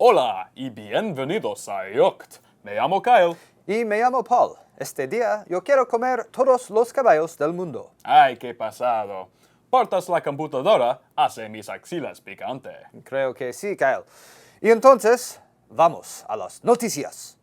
Hola y bienvenidos a Yolk'd. Me llamo Kyle. Y me llamo Paul. Este día yo quiero comer todos los caballos del mundo. Ay, qué pasado. Portas la computadora, hace mis axilas picante. Creo que sí, Kyle. Y entonces, vamos a las noticias.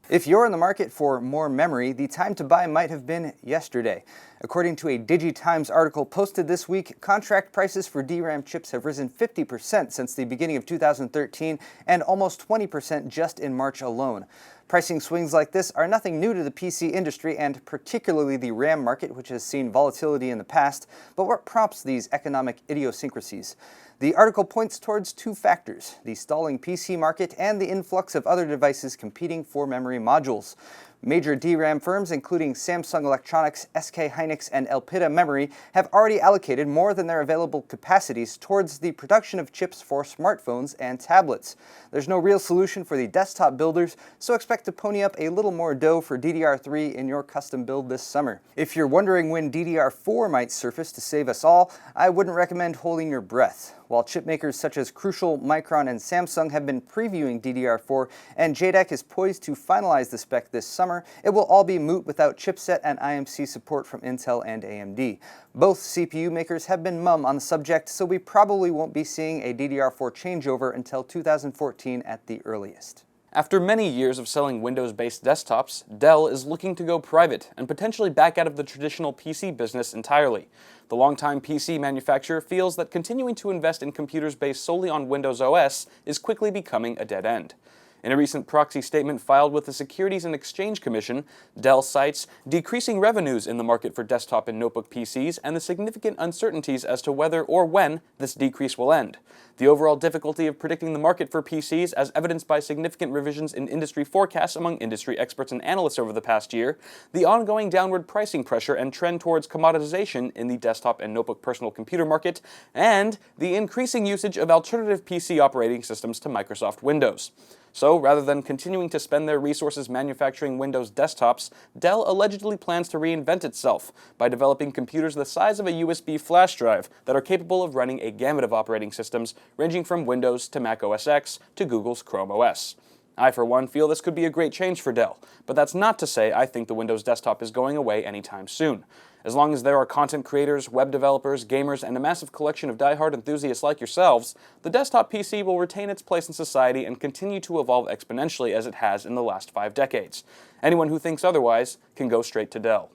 If you're in the market for more memory, the time to buy might have been yesterday. According to a DigiTimes article posted this week, contract prices for DRAM chips have risen 50% since the beginning of 2013 and almost 20% just in March alone. Pricing swings like this are nothing new to the PC industry and particularly the RAM market, which has seen volatility in the past, but what prompts these economic idiosyncrasies? The article points towards two factors: the stalling PC market and the influx of other devices competing for memory modules. Major DRAM firms, including Samsung Electronics, SK Hynix, and Elpida Memory, have already allocated more than their available capacities towards the production of chips for smartphones and tablets. There's no real solution for the desktop builders, so expect to pony up a little more dough for DDR3 in your custom build this summer. If you're wondering when DDR4 might surface to save us all, I wouldn't recommend holding your breath. While chipmakers such as Crucial, Micron, and Samsung have been previewing DDR4, and JEDEC is poised to finalize the spec this summer, it will all be moot without chipset and IMC support from Intel and AMD. Both CPU makers have been mum on the subject, so we probably won't be seeing a DDR4 changeover until 2014 at the earliest. After many years of selling Windows-based desktops, Dell is looking to go private and potentially back out of the traditional PC business entirely. The longtime PC manufacturer feels that continuing to invest in computers based solely on Windows OS is quickly becoming a dead end. In a recent proxy statement filed with the Securities and Exchange Commission, Dell cites decreasing revenues in the market for desktop and notebook PCs and the significant uncertainties as to whether or when this decrease will end. The overall difficulty of predicting the market for PCs, as evidenced by significant revisions in industry forecasts among industry experts and analysts over the past year, the ongoing downward pricing pressure and trend towards commoditization in the desktop and notebook personal computer market, and the increasing usage of alternative PC operating systems to Microsoft Windows. So, rather than continuing to spend their resources manufacturing Windows desktops, Dell allegedly plans to reinvent itself by developing computers the size of a USB flash drive that are capable of running a gamut of operating systems, ranging from Windows to Mac OS X to Google's Chrome OS. I, for one, feel this could be a great change for Dell, but that's not to say I think the Windows desktop is going away anytime soon. As long as there are content creators, web developers, gamers, and a massive collection of die-hard enthusiasts like yourselves, the desktop PC will retain its place in society and continue to evolve exponentially as it has in the last 5 decades. Anyone who thinks otherwise can go straight to Dell.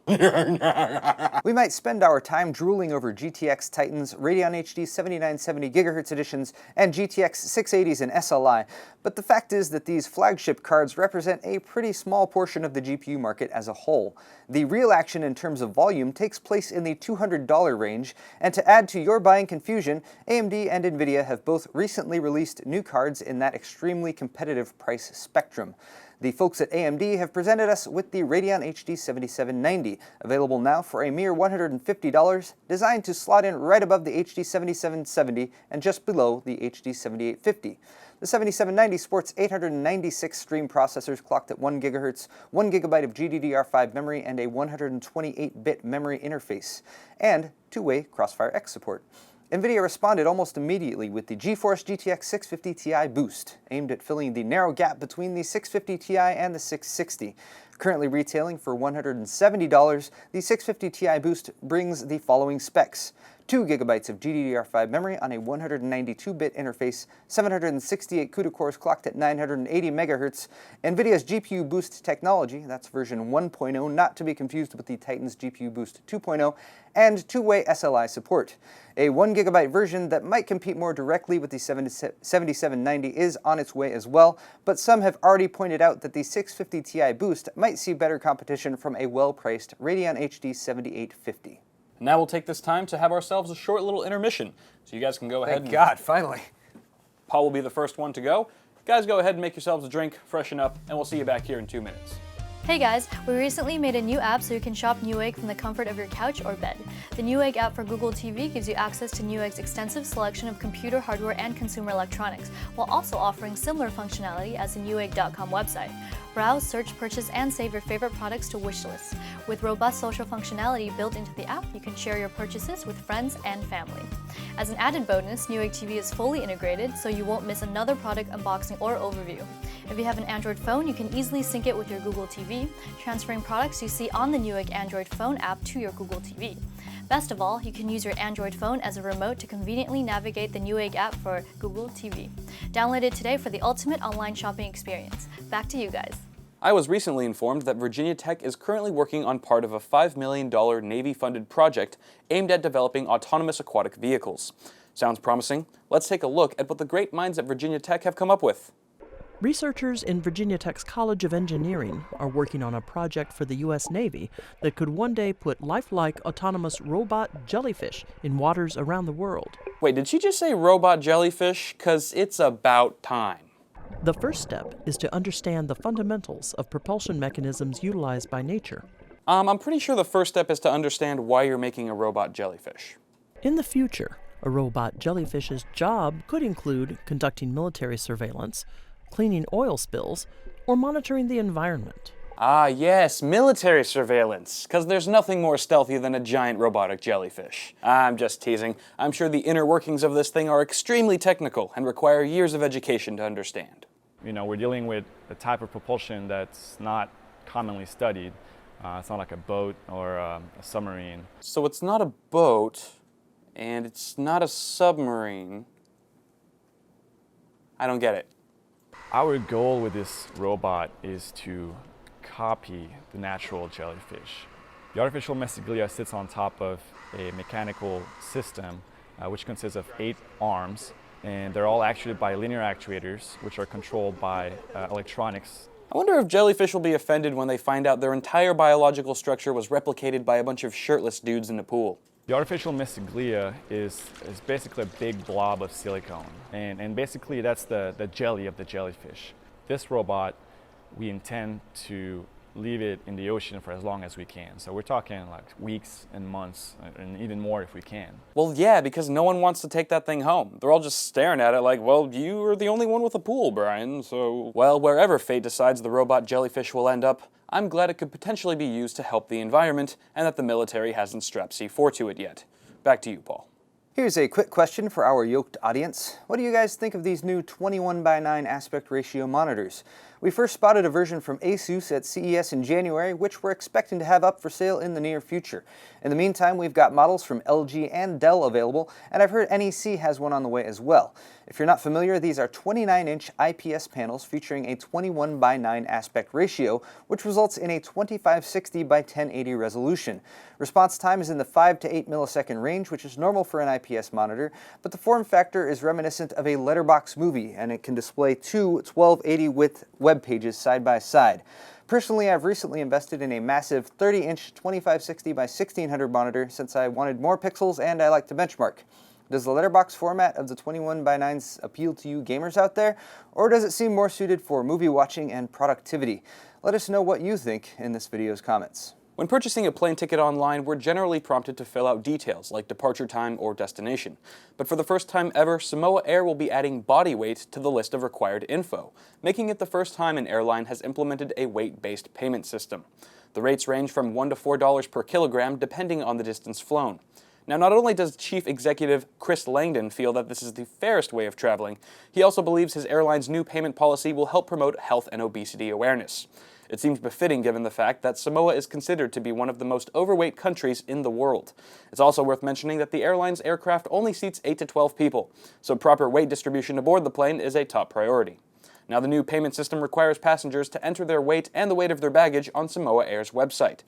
We might spend our time drooling over GTX Titans, Radeon HD 7970 GHz editions, and GTX 680s and SLI, but the fact is that these flagship cards represent a pretty small portion of the GPU market as a whole. The real action in terms of volume takes place in the $200 range, and to add to your buying confusion, AMD and Nvidia have both recently released new cards in that extremely competitive price spectrum. The folks at AMD have presented us with the Radeon HD 7790, available now for a mere $150, designed to slot in right above the HD 7770 and just below the HD 7850. The 7790 sports 896 stream processors clocked at 1 GHz, 1 GB of GDDR5 memory, and a 128-bit memory interface, and two-way Crossfire X support. NVIDIA responded almost immediately with the Geforce Gtx 650 Ti Boost, aimed at filling the narrow gap between the 650 Ti and the 660. Currently retailing for $170, the 650 Ti Boost brings the following specs: 2 GB of GDDR5 memory on a 192-bit interface, 768 CUDA cores clocked at 980 MHz, NVIDIA's GPU Boost technology, that's version 1.0, not to be confused with the Titan's GPU Boost 2.0, and two-way SLI support. A 1 GB version that might compete more directly with the 7790 is on its way as well, but some have already pointed out that the 650 Ti Boost might see better competition from a well-priced Radeon HD 7850. Now we'll take this time to have ourselves a short little intermission, so you guys can go ahead Thank God, finally. Paul will be the first one to go. Guys, go ahead and make yourselves a drink, freshen up, and we'll see you back here in 2 minutes. Hey guys, we recently made a new app so you can shop Newegg from the comfort of your couch or bed. The Newegg app for Google TV gives you access to Newegg's extensive selection of computer hardware and consumer electronics, while also offering similar functionality as the Newegg.com website. Browse, search, purchase, and save your favorite products to wish lists. With robust social functionality built into the app, you can share your purchases with friends and family. As an added bonus, Newegg TV is fully integrated, so you won't miss another product unboxing or overview. If you have an Android phone, you can easily sync it with your Google TV, transferring products you see on the Newegg Android phone app to your Google TV. Best of all, you can use your Android phone as a remote to conveniently navigate the Newegg app for Google TV. Download it today for the ultimate online shopping experience. Back to you guys. I was recently informed that Virginia Tech is currently working on part of a $5 million Navy-funded project aimed at developing autonomous aquatic vehicles. Sounds promising? Let's take a look at what the great minds at Virginia Tech have come up with. Researchers in Virginia Tech's College of Engineering are working on a project for the U.S. Navy that could one day put lifelike autonomous robot jellyfish in waters around the world. Wait, did she just say robot jellyfish? 'Cause it's about time. The first step is to understand the fundamentals of propulsion mechanisms utilized by nature. I'm pretty sure the first step is to understand why you're making a robot jellyfish. In the future, a robot jellyfish's job could include conducting military surveillance, cleaning oil spills, or monitoring the environment. Ah, yes, military surveillance, because there's nothing more stealthy than a giant robotic jellyfish. I'm just teasing. I'm sure the inner workings of this thing are extremely technical and require years of education to understand. You know, we're dealing with a type of propulsion that's not commonly studied. It's not like a boat or a submarine. So it's not a boat, and it's not a submarine. I don't get it. Our goal with this robot is to copy the natural jellyfish. The artificial mesoglia sits on top of a mechanical system which consists of 8 arms, and they're all actuated by linear actuators which are controlled by electronics. I wonder if jellyfish will be offended when they find out their entire biological structure was replicated by a bunch of shirtless dudes in a pool. The artificial mesoglia is basically a big blob of silicone, and basically that's the jelly of the jellyfish. This robot, we intend to leave it in the ocean for as long as we can. So we're talking like weeks and months, and even more if we can. Well, yeah, because no one wants to take that thing home. They're all just staring at it like, well, you are the only one with a pool, Brian, so... Well, wherever fate decides the robot jellyfish will end up, I'm glad it could potentially be used to help the environment, and that the military hasn't strapped C4 to it yet. Back to you, Paul. Here's a quick question for our Yolk'd audience. What do you guys think of these new 21:9 aspect ratio monitors? We first spotted a version from Asus at CES in January, which we're expecting to have up for sale in the near future. In the meantime, we've got models from LG and Dell available, and I've heard NEC has one on the way as well. If you're not familiar, these are 29-inch IPS panels featuring a 21:9 aspect ratio, which results in a 2560 by 1080 resolution. Response time is in the 5 to 8 millisecond range, which is normal for an IPS monitor, but the form factor is reminiscent of a letterbox movie, and it can display two 1280 width web pages side by side. Personally, I've recently invested in a massive 30-inch 2560 by 1600 monitor since I wanted more pixels and I like to benchmark. Does the letterbox format of the 21:9s appeal to you gamers out there, or does it seem more suited for movie watching and productivity? Let us know what you think in this video's comments. When purchasing a plane ticket online, we're generally prompted to fill out details like departure time or destination. But for the first time ever, Samoa Air will be adding body weight to the list of required info, making it the first time an airline has implemented a weight-based payment system. The rates range from $1 to $4 per kilogram depending on the distance flown. Now, not only does Chief Executive Chris Langdon feel that this is the fairest way of traveling, he also believes his airline's new payment policy will help promote health and obesity awareness. It seems befitting given the fact that Samoa is considered to be one of the most overweight countries in the world. It's also worth mentioning that the airline's aircraft only seats 8 to 12 people, so proper weight distribution aboard the plane is a top priority. Now, the new payment system requires passengers to enter their weight and the weight of their baggage on Samoa Air's website.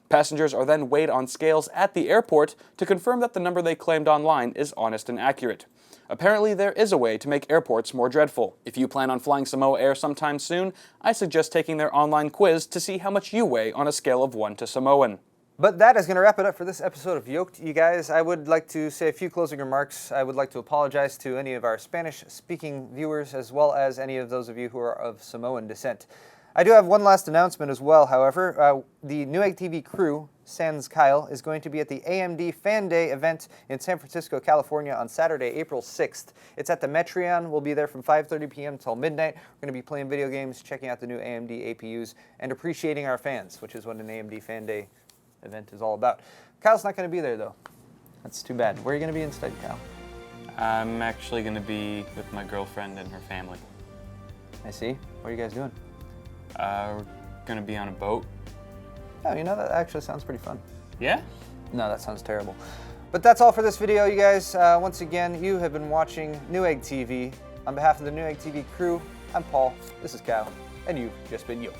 Passengers are then weighed on scales at the airport to confirm that the number they claimed online is honest and accurate. Apparently, there is a way to make airports more dreadful. If you plan on flying Samoa Air sometime soon, I suggest taking their online quiz to see how much you weigh on a scale of 1 to Samoan. But that is going to wrap it up for this episode of Yolk'd. You guys, I would like to say a few closing remarks. I would like to apologize to any of our Spanish-speaking viewers, as well as any of those of you who are of Samoan descent. I do have one last announcement as well, however. The Newegg TV crew, sans Kyle, is going to be at the AMD Fan Day event in San Francisco, California on Saturday, April 6th. It's at the Metreon. We'll be there from 5:30 p.m. till midnight. We're going to be playing video games, checking out the new AMD APUs, and appreciating our fans, which is what an AMD Fan Day event is all about. Kyle's not going to be there, though. That's too bad. Where are you going to be instead, Kyle? I'm actually going to be with my girlfriend and her family. I see. What are you guys doing? We're going to be on a boat. Oh, you know, that actually sounds pretty fun. Yeah? No, that sounds terrible. But that's all for this video, you guys. Once again, you have been watching Newegg TV. On behalf of the Newegg TV crew, I'm Paul, this is Kyle, and you've just been yoked.